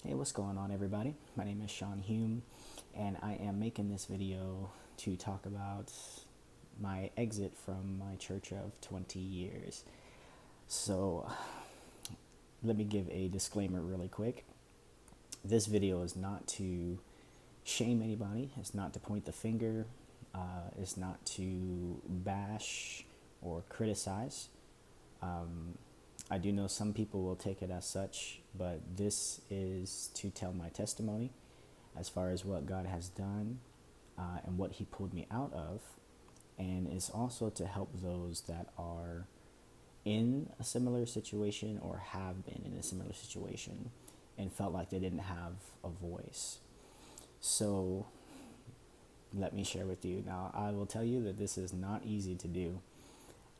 Hey, what's going on, everybody? My name is Sean Hume, and I am making this video to talk about my exit from my church of 20 years. So, let me give a disclaimer really quick. This video is not to shame anybody, it's not to point the finger, it's not to bash or criticize. I do know some people will take it as such, but this is to tell my testimony as far as what God has done and what He pulled me out of, and it's also to help those that are in a similar situation or have been in a similar situation and felt like they didn't have a voice. So, let me share with you. Now, I will tell you that this is not easy to do.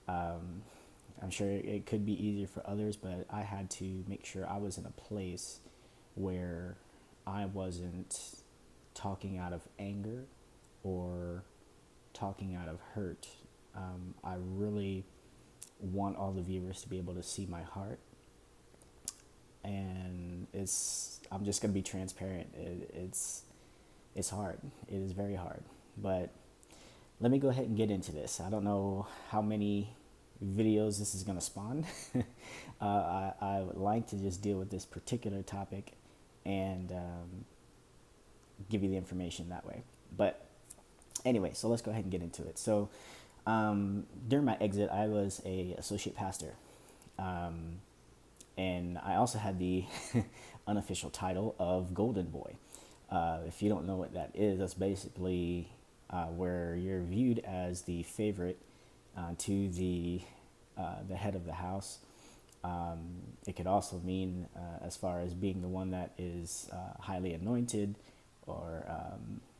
Um, I'm sure it could be easier for others, but I had to make sure I was in a place where I wasn't talking out of anger or talking out of hurt. I really want all the viewers to be able to see my heart, and I'm just gonna be transparent. It's hard. It is very hard, but let me go ahead and get into this. I don't know how many videos this is going to spawn. I would like to just deal with this particular topic and give you the information that way. But anyway, so let's go ahead and get into it. So during my exit, I was a associate pastor. Um, and I also had the unofficial title of Golden Boy. If you don't know what that is, that's basically where you're viewed as the favorite to the head of the house. It could also mean, as far as being the one that is highly anointed, or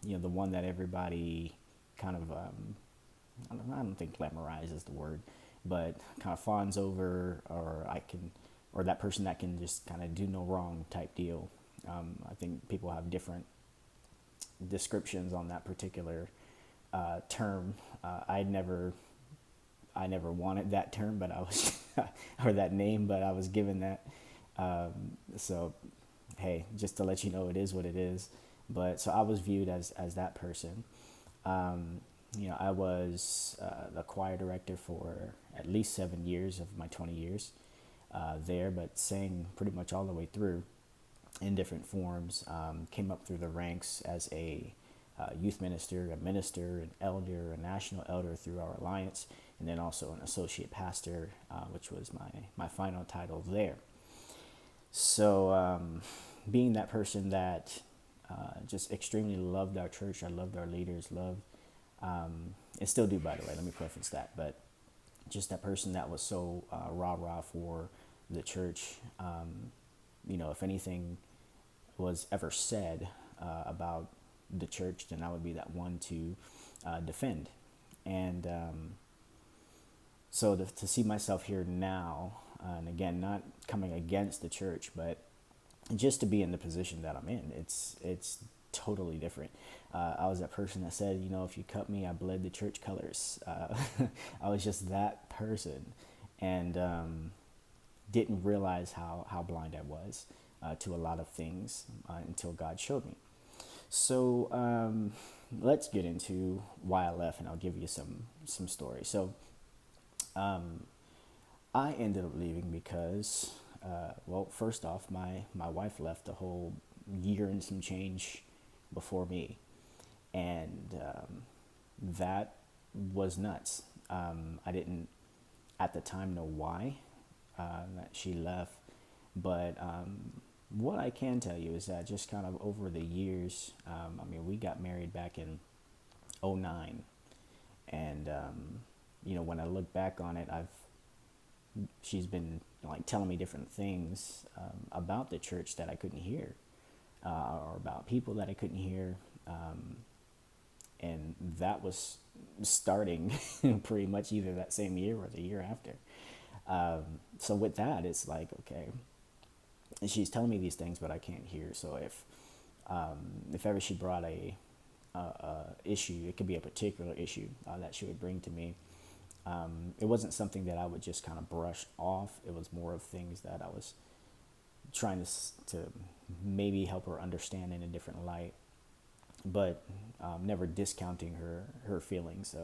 the one that everybody kind of I don't think glamorize is the word, but kind of fawns over, or that person that can just kind of do no wrong type deal. I think people have different descriptions on that particular term. I never wanted that term, but I was, or that name, but I was given that. So, hey, just to let you know, it is what it is. But so I was viewed as that person. Um, I was the choir director for at least 7 years of my 20 years there, but sang pretty much all the way through in different forms. Came up through the ranks as a youth minister, a minister, an elder, a national elder through our alliance, and then also an associate pastor, which was my final title there. So, being that person that just extremely loved our church, I loved our leaders, loved, and still do, by the way, let me preface that, but just that person that was so rah rah for the church. If anything was ever said about the church, then I would be that one to defend. And so to see myself here now, and again, not coming against the church, but just to be in the position that I'm in, it's totally different. I was that person that said, if you cut me, I bled the church colors. I was just that person, and didn't realize how blind I was to a lot of things until God showed me. So let's get into why I left, and I'll give you some stories. So I ended up leaving because, well, first off, my wife left a whole year and some change before me, and that was nuts. I didn't at the time know why that she left, but what I can tell you is that just kind of over the years, we got married back in '09, and when I look back on it, she's been like telling me different things about the church that I couldn't hear, or about people that I couldn't hear, and that was starting pretty much either that same year or the year after. So with that, it's like, okay, and she's telling me these things, but I can't hear. So if ever she brought a issue, it could be a particular issue that she would bring to me. It wasn't something that I would just kind of brush off. It was more of things that I was trying to maybe help her understand in a different light, but never discounting her feelings.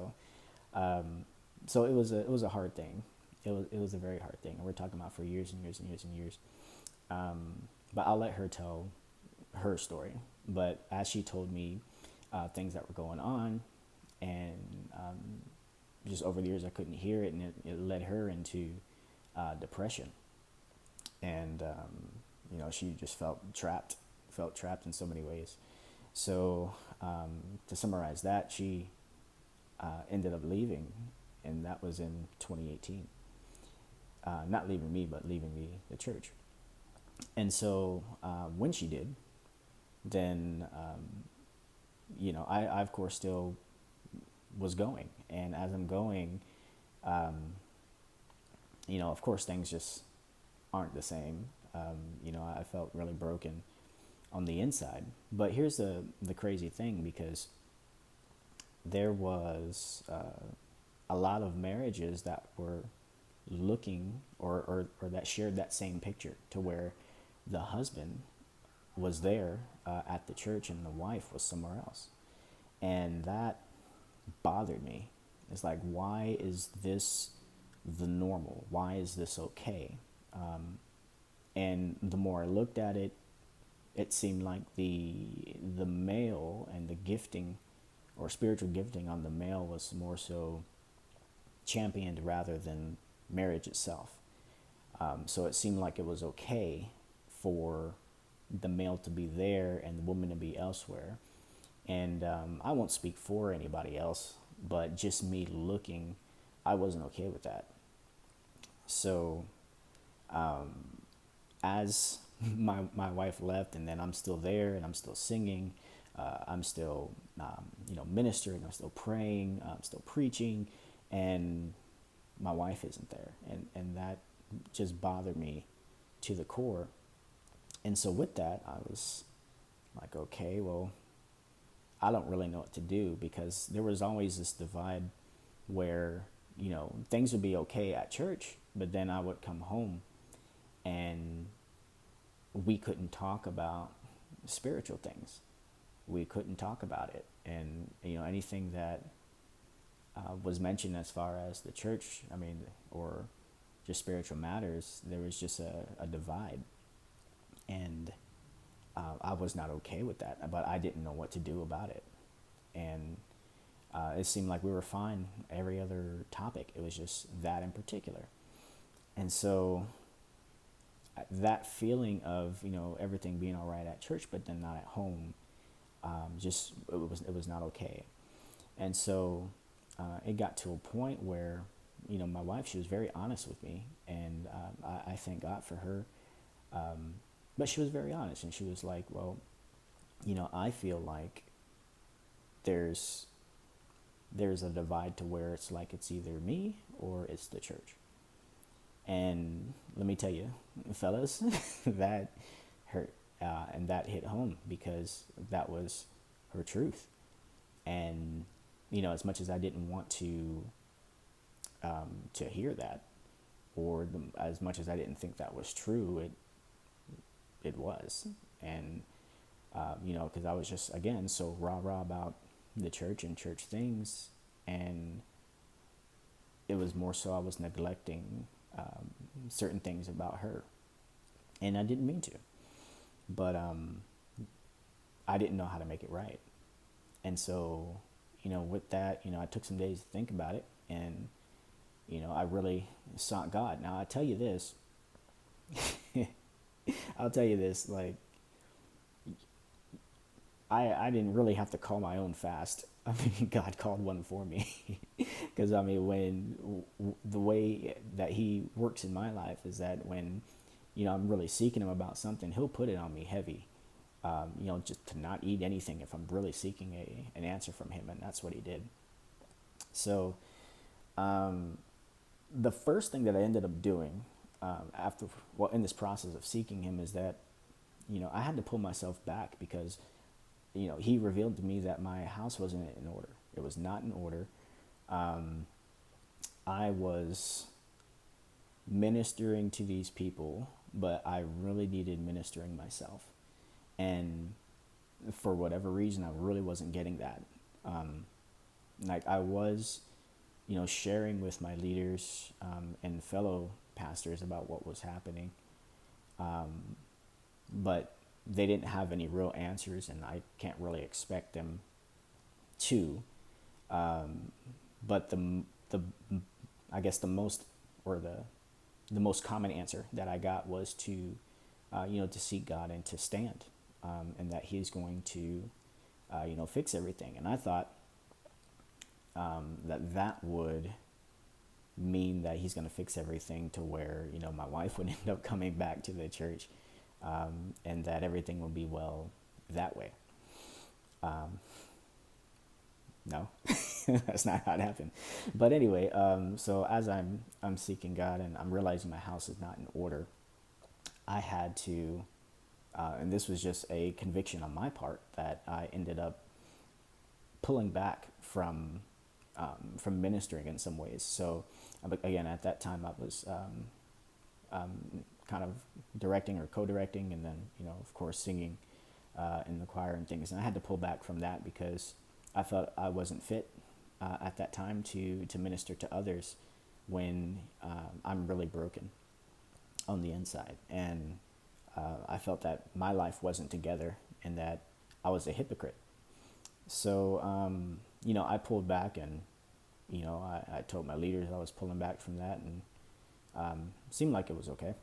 So it was a hard thing. It was a very hard thing. And we're talking about for years and years and years and years. But I'll let her tell her story. But as she told me things that were going on, and just over the years I couldn't hear it, and it led her into depression. And she just felt trapped in so many ways. So to summarize that, she ended up leaving, and that was in 2018. Not leaving me, but leaving the church. And so when she did, then I of course still was going, and as I'm going, of course things just aren't the same. I felt really broken on the inside. But here's the crazy thing, because there was a lot of marriages that were looking or that shared that same picture, to where the husband was there at the church and the wife was somewhere else. And that bothered me. It's like, why is this the normal? Why is this okay? And the more I looked at it, it seemed like the male and the gifting or spiritual gifting on the male was more so championed rather than marriage itself. So it seemed like it was okay for the male to be there and the woman to be elsewhere. And I won't speak for anybody else, but just me looking, I wasn't okay with that. So as my wife left, and then I'm still there and I'm still singing, I'm still ministering, I'm still praying, I'm still preaching, and my wife isn't there, and that just bothered me to the core. And so with that, I was like, okay, well, I don't really know what to do, because there was always this divide where things would be okay at church, but then I would come home and we couldn't talk about spiritual things. We couldn't talk about it. And anything that was mentioned as far as the church, or just spiritual matters, there was just a divide. And I was not okay with that, but I didn't know what to do about it. And it seemed like we were fine every other topic. It was just that in particular. And so that feeling of everything being all right at church, but then not at home, just it was not okay. And so it got to a point where my wife, she was very honest with me, and I thank God for her. But she was very honest, and she was like, well, I feel like there's a divide to where it's like it's either me or it's the church. And let me tell you, fellas, that hurt, and that hit home, because that was her truth. And as much as I didn't want to hear that, or as much as I didn't think that was true, it was. And because I was just, again, so rah about the church and church things, and it was more so I was neglecting certain things about her, and I didn't mean to, but I didn't know how to make it right. And so with that, I took some days to think about it, and I really sought God. Now I tell you this, I'll tell you this, like, I didn't really have to call my own fast. God called one for me. Because, when the way that He works in my life is that when, I'm really seeking Him about something, He'll put it on me heavy. Just to not eat anything if I'm really seeking an answer from Him. And that's what He did. So, the first thing that I ended up doing in this process of seeking Him is that, I had to pull myself back, because He revealed to me that my house wasn't in order. It was not in order. I was ministering to these people, but I really needed ministering myself. And for whatever reason, I really wasn't getting that. Um, like I was, sharing with my leaders and fellow pastors about what was happening, but they didn't have any real answers, and I can't really expect them to. But the I guess the most or the most common answer that I got was to to seek God and to stand, and that He's going to fix everything. And I thought that would mean that He's going to fix everything to where my wife would end up coming back to the church, and that everything will be well that way. Um, no, that's not how it happened. But anyway, so as I'm seeking God and I'm realizing my house is not in order, I had to, and this was just a conviction on my part that I ended up pulling back from ministering in some ways. So again, at that time, I was kind of directing or co-directing, and then of course, singing in the choir and things. And I had to pull back from that because I felt I wasn't fit at that time to minister to others when I'm really broken on the inside, and I felt that my life wasn't together and that I was a hypocrite. So I pulled back, and I told my leaders I was pulling back from that, and seemed like it was okay.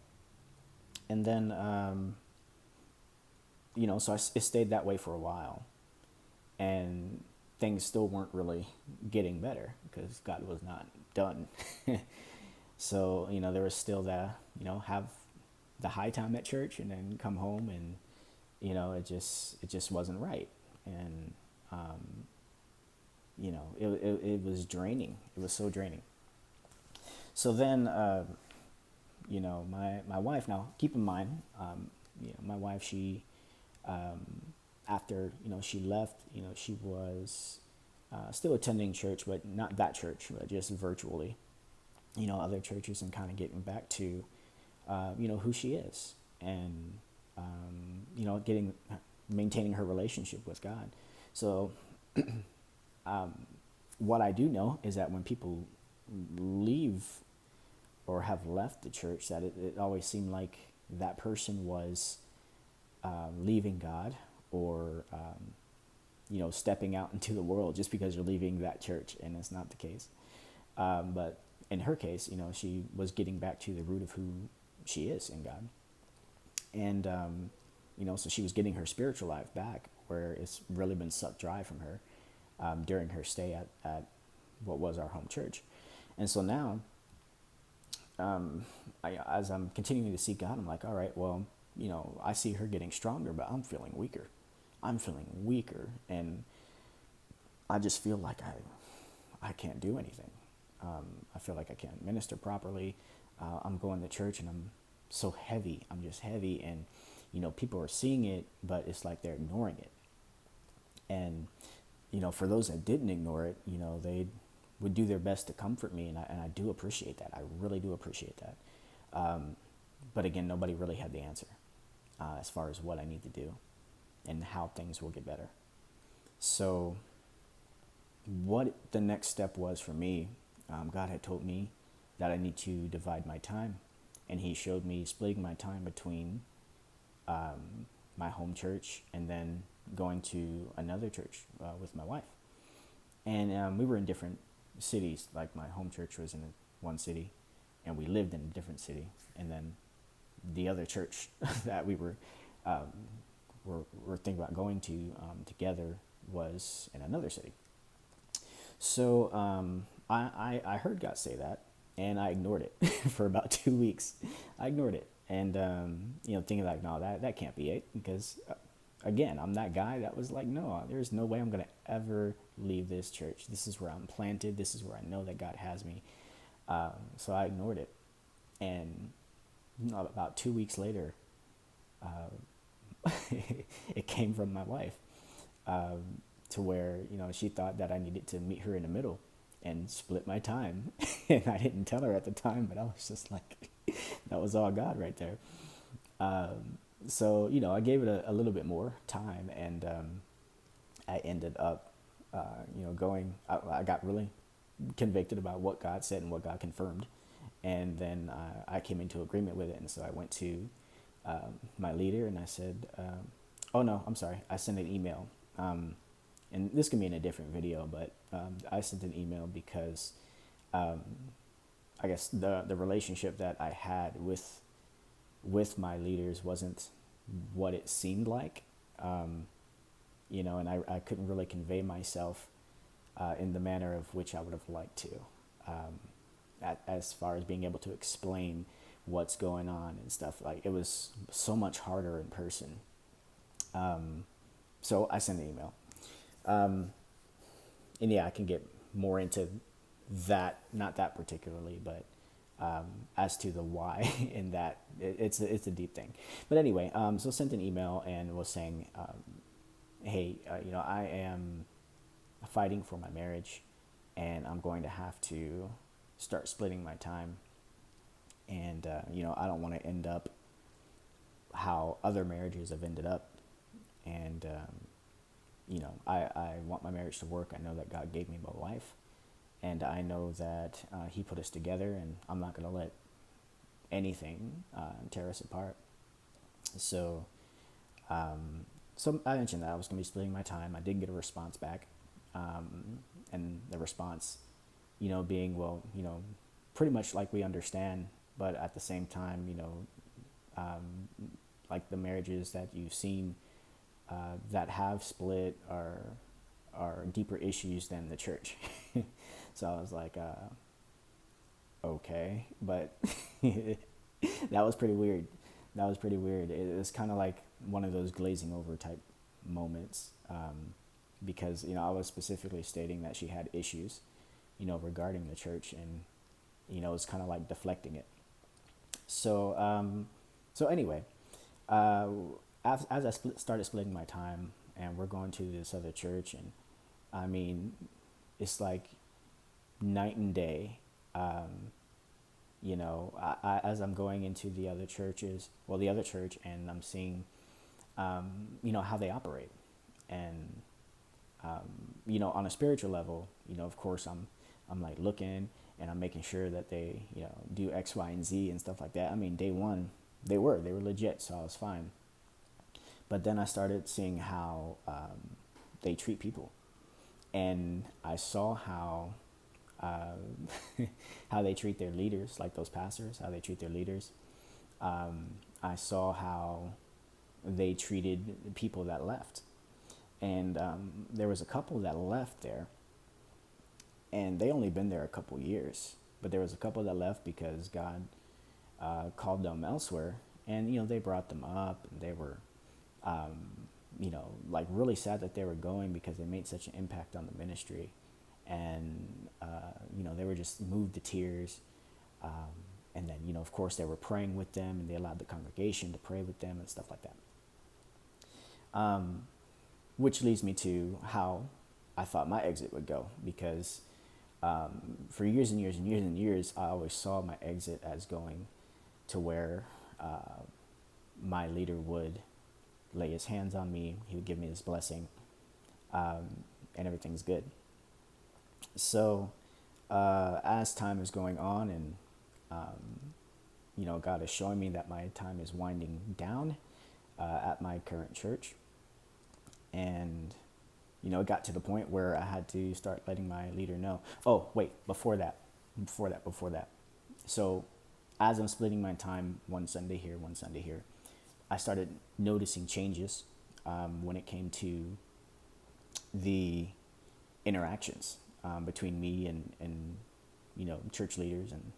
And then so it stayed that way for a while, and things still weren't really getting better because God was not done. So there was still the have the high time at church and then come home, and it just wasn't right. And it was draining. It was so draining. So then my wife, now keep in mind, my wife, she after she left, she was still attending church, but not that church, but just virtually, other churches, and kind of getting back to who she is, and getting maintaining her relationship with God. So what I do know is that when people leave or have left the church, that it always seemed like that person was leaving God, or stepping out into the world just because you're leaving that church, and it's not the case. But in her case, she was getting back to the root of who she is in God, and so she was getting her spiritual life back, where it's really been sucked dry from her during her stay at what was our home church. And so now, as I'm continuing to seek God, I'm like, all right, well, I see her getting stronger, but I'm feeling weaker. And I just feel like I can't do anything. I feel like I can't minister properly. I'm going to church and I'm so heavy. I'm just heavy, and people are seeing it, but it's like they're ignoring it. And for those that didn't ignore it, they would do their best to comfort me, and I do appreciate that. I really do appreciate that. But again, nobody really had the answer as far as what I need to do and how things will get better. So what the next step was for me, God had told me that I need to divide my time, and He showed me splitting my time between my home church and then going to another church with my wife. And we were in different cities. Like, my home church was in one city, and we lived in a different city. And then the other church that we were thinking about going to together was in another city. So I heard God say that, and I ignored it for about 2 weeks. I ignored it, and thinking like, no, that can't be it, because again, I'm that guy that was like, no, there's no way I'm gonna ever leave this church. This is where I'm planted. This is where I know that God has me. So I ignored it, and about 2 weeks later, it came from my wife, to where she thought that I needed to meet her in the middle and split my time. And I didn't tell her at the time, but I was just like, that was all God right there. So, I gave it a little bit more time, and I ended up, going, I got really convicted about what God said and what God confirmed. And then I came into agreement with it. And so I went to my leader and I said, oh no, I'm sorry. I sent an email. And this can be in a different video, but I sent an email because I guess the relationship that I had with my leaders wasn't what it seemed like. And I couldn't really convey myself in the manner of which I would have liked to, as far as being able to explain what's going on and stuff. Like, it was so much harder in person. So I sent an email. And yeah, I can get more into that, not that particularly, but as to the why in that, it's a deep thing. But anyway, so sent an email and was saying, hey, I am fighting for my marriage, and I'm going to have to start splitting my time. And I don't want to end up how other marriages have ended up. And I want my marriage to work. I know that God gave me my wife, and I know that He put us together, and I'm not going to let anything tear us apart. So, so I mentioned that I was going to be splitting my time. I did get a response back, and the response, being, well, pretty much like, we understand, but at the same time, like, the marriages that you've seen that have split are deeper issues than the church. So I was like, okay, but that was pretty weird. That was pretty weird. It was kind of like one of those glazing over type moments, because I was specifically stating that she had issues, regarding the church, and it's kind of like deflecting it. So so anyway, uh, as I started splitting my time, and we're going to this other church, and I mean, it's like night and day. As I'm going into the other churches, well, the other church, and I'm seeing, how they operate. And, on a spiritual level, of course, I'm like looking, and I'm making sure that they, do X, Y, and Z and stuff like that. I mean, day one, they were legit, so I was fine. But then I started seeing how they treat people, and I saw how how they treat their leaders, like those pastors, how they treat their leaders. I saw how they treated people that left, and there was a couple that left there, and they only been there a couple years, but there was a couple that left because God called them elsewhere, and they brought them up, and they were like, really sad that they were going because they made such an impact on the ministry. And, they were just moved to tears. And then, of course, they were praying with them, and they allowed the congregation to pray with them and stuff like that. Which leads me to how I thought my exit would go, because for years and years and years and years, I always saw my exit as going to where my leader would lay his hands on me, he would give me his blessing, and everything's good. So as time is going on, and God is showing me that my time is winding down at my current church, and it got to the point where I had to start letting my leader know. Oh, wait, before that. So as I'm splitting my time, one Sunday here, I started noticing changes when it came to the interactions between me and church leaders, and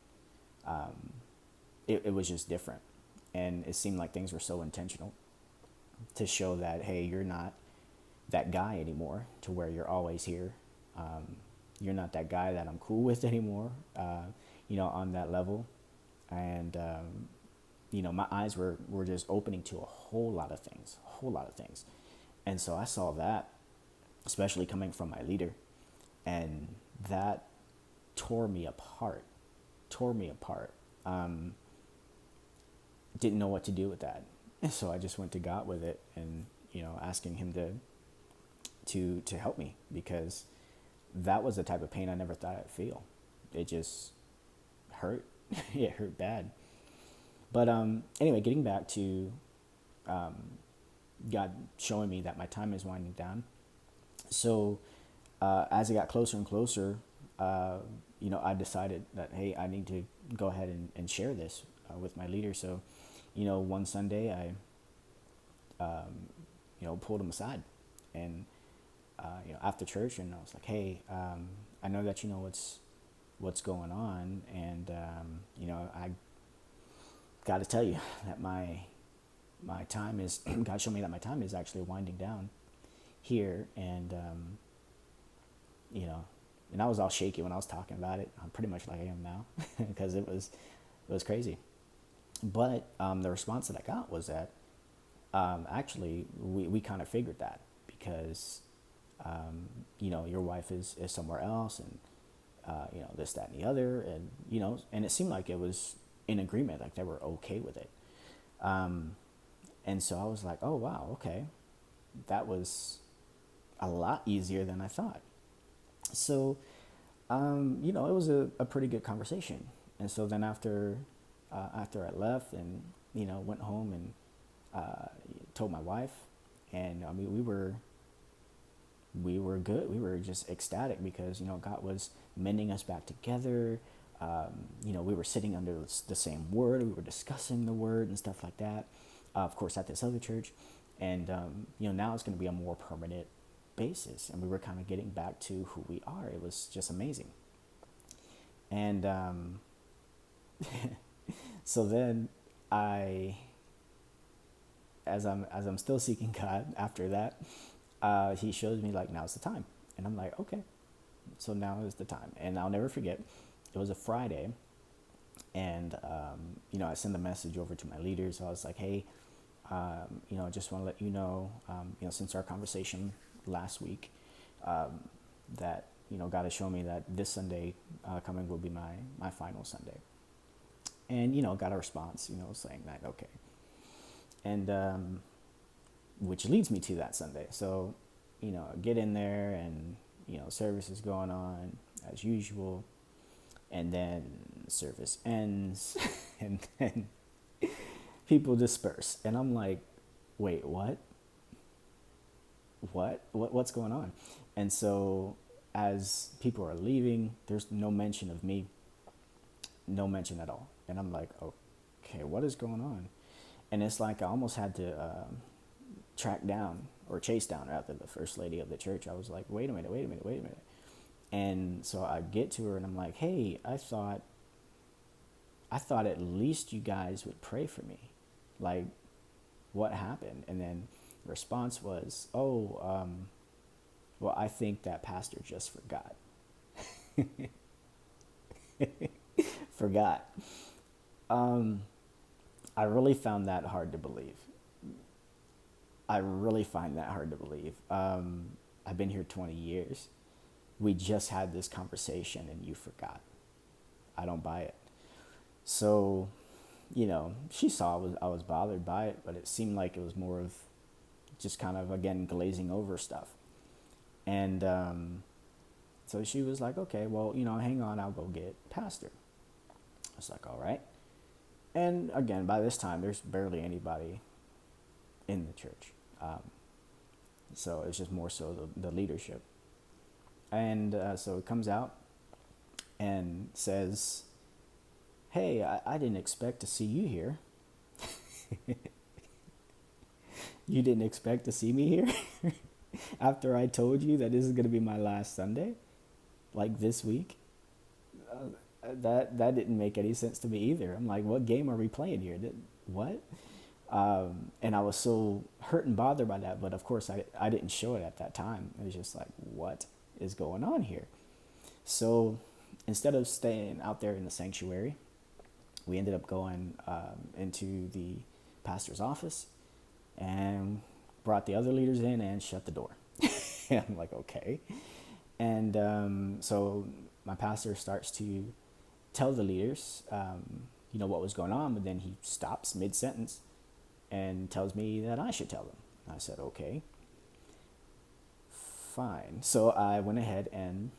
it was just different. And it seemed like things were so intentional to show that, hey, you're not that guy anymore, to where you're always here. You're not that guy that I'm cool with anymore, on that level. And my eyes were just opening to a whole lot of things. And so I saw that, especially coming from my leader, and that tore me apart. Didn't know what to do with that. So I just went to God with it, and asking him to help me, because that was the type of pain I never thought I'd feel. It just hurt. It hurt bad. But anyway, getting back to God showing me that my time is winding down. So as it got closer and closer, I decided that, hey, I need to go ahead and share this with my leader. So, one Sunday I pulled him aside, and after church, and I was like, hey, I know that you know what's going on, and I got to tell you that my time is God showed me that my time is actually winding down here, and and I was all shaky when I was talking about it. I'm pretty much like I am now because it was crazy. But the response that I got was that actually we kind of figured that, because your wife is somewhere else, and this, that, and the other, and and it seemed like it was in agreement, like they were okay with it. And so I was like, oh wow, okay, that was a lot easier than I thought. So it was a pretty good conversation. And so then after I left, and went home, and told my wife, and I mean we were good. We were just ecstatic, because God was mending us back together. We were sitting under the same word. We were discussing the word and stuff like that. Of course, at this other church, and now it's going to be a more permanent basis, and we were kind of getting back to who we are. It was just amazing. And so then I, as I'm still seeking God after that, he shows me, like, now's the time, and I'm like, okay, so now is the time. And I'll never forget, it was a Friday, and I sent the message over to my leaders. So I was like, hey, I just want to let you know, since our conversation last week, that God has shown me that this Sunday coming will be my final Sunday. And got a response, saying that, okay. And which leads me to that Sunday. So get in there, and service is going on as usual, and then service ends and then people disperse, and I'm like, wait, what's going on? And so as people are leaving, there's no mention of me, no mention at all. And I'm like, okay, what is going on? And it's like I almost had to track down, or chase down, rather, the first lady of the church. I was like, wait a minute. And so I get to her, and I'm like, hey, I thought at least you guys would pray for me. Like, what happened? And then the response was, well, I think that pastor just forgot. Forgot. I really found that hard to believe. I really find that hard to believe. I've been here 20 years. We just had this conversation and you forgot. I don't buy it. So, she saw I was bothered by it, but it seemed like it was more of just kind of, again, glazing over stuff. And so she was like, okay, well, hang on, I'll go get pastor. I was like, all right. And again, by this time, there's barely anybody in the church. So it's just more so the leadership. And so it comes out and says, hey, I didn't expect to see you here. You didn't expect to see me here? After I told you that this is going to be my last Sunday? Like this week? That didn't make any sense to me either. I'm like, what game are we playing here? What? And I was so hurt and bothered by that. But of course, I didn't show it at that time. It was just like, what is going on here? So instead of staying out there in the sanctuary, we ended up going into the pastor's office and brought the other leaders in and shut the door. And I'm like, okay. And so my pastor starts to tell the leaders, what was going on, but then he stops mid-sentence and tells me that I should tell them. I said, okay, fine. So I went ahead and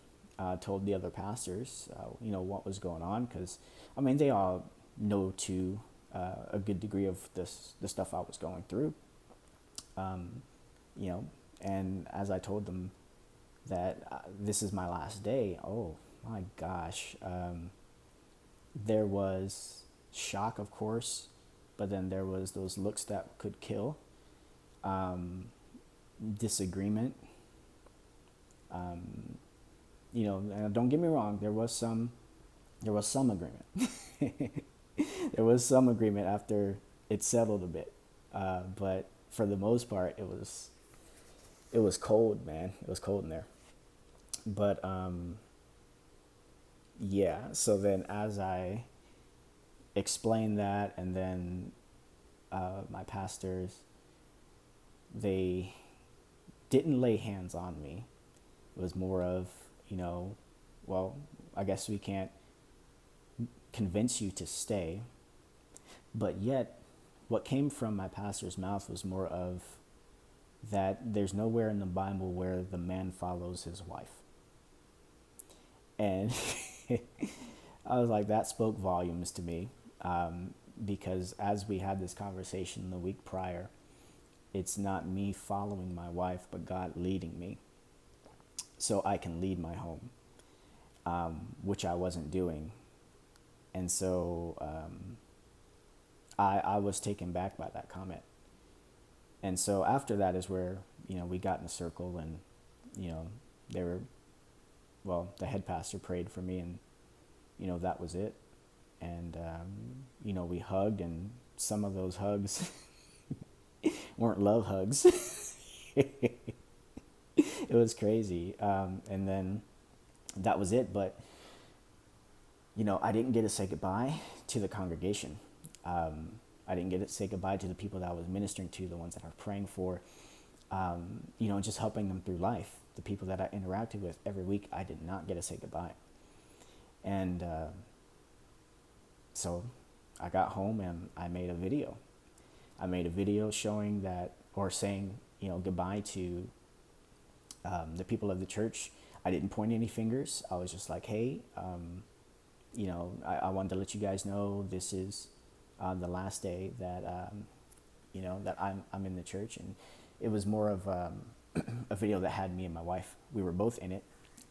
told the other pastors, what was going on, because I mean they all know to a good degree of the stuff I was going through. Um, and as I told them that this is my last day, oh my gosh, there was shock, of course, but then there was those looks that could kill, disagreement. Um, and don't get me wrong, there was some agreement. There was some agreement after it settled a bit, but for the most part, it was cold, man. It was cold in there. But yeah. So then, as I explained that, and then my pastors, they didn't lay hands on me. It was more of, well, I guess we can't convince you to stay. But yet, what came from my pastor's mouth was more of that there's nowhere in the Bible where the man follows his wife. And I was like, that spoke volumes to me, because as we had this conversation the week prior, it's not me following my wife, but God leading me so I can lead my home, which I wasn't doing. And so I was taken back by that comment. And so after that is where, we got in a circle, and, they were, well, the head pastor prayed for me, and, that was it. And, we hugged, and some of those hugs weren't love hugs. It was crazy. And then that was it. But, I didn't get to say goodbye to the congregation. I didn't get to say goodbye to the people that I was ministering to, the ones that I was praying for, just helping them through life. The people that I interacted with every week, I did not get to say goodbye. And so I got home and I made a video. I made a video showing that, or saying, goodbye to the people of the church. I didn't point any fingers. I was just like, hey, I wanted to let you guys know this is the last day that that I'm in the church. And it was more of a video that had me and my wife. We were both in it,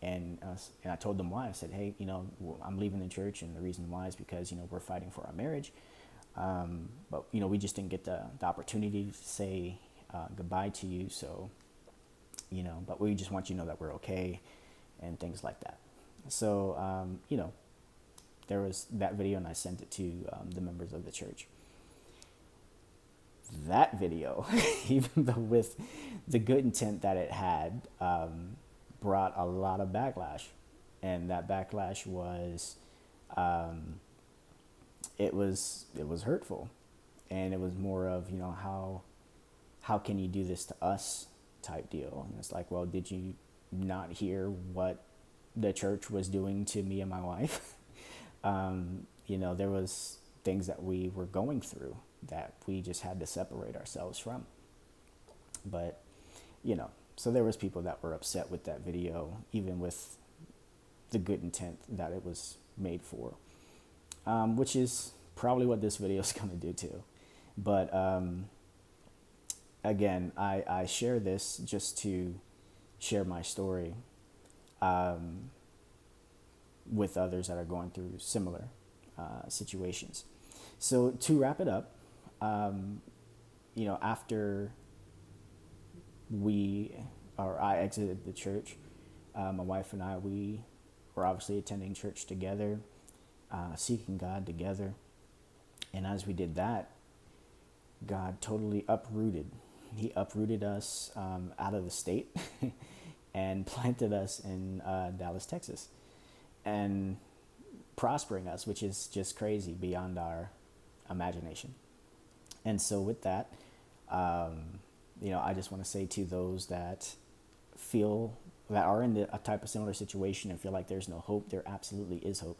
and I told them why. I said, hey, I'm leaving the church, and the reason why is because we're fighting for our marriage, but we just didn't get the opportunity to say goodbye to you. So but we just want you to know that we're okay, and things like that. So there was that video, and I sent it to the members of the church. That video, even though with the good intent that it had, brought a lot of backlash. And that backlash was, it was hurtful. And it was more of, how can you do this to us type deal? And it's like, well, did you not hear what the church was doing to me and my wife? There was things that we were going through that we just had to separate ourselves from. But, so there was people that were upset with that video, even with the good intent that it was made for, which is probably what this video is going to do too. But again, I share this just to share my story with others that are going through similar situations. So to wrap it up, after I exited the church, my wife and I, we were obviously attending church together, seeking God together. And as we did that, God totally uprooted. He uprooted us out of the state and planted us in Dallas, Texas, and prospering us, which is just crazy beyond our imagination. And so with that, I just want to say to those that are in a type of similar situation and feel like there's no hope, there absolutely is hope,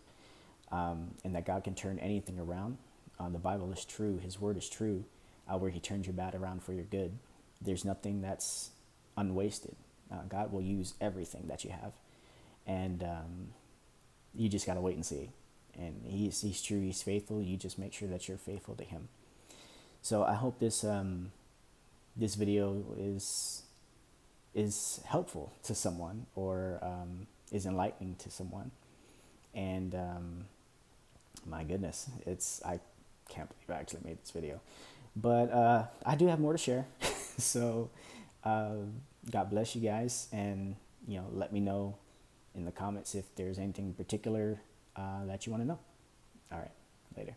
and that God can turn anything around. The Bible is true. His word is true. where He turns your bad around for your good. There's nothing that's unwasted. God will use everything that you have, and you just gotta wait and see. And He's true. He's faithful. You just make sure that you're faithful to Him. So I hope this video is helpful to someone, or is enlightening to someone. And my goodness, I can't believe I actually made this video. But I do have more to share. So God bless you guys, and let me know in the comments if there's anything in particular that you want to know. All right, later.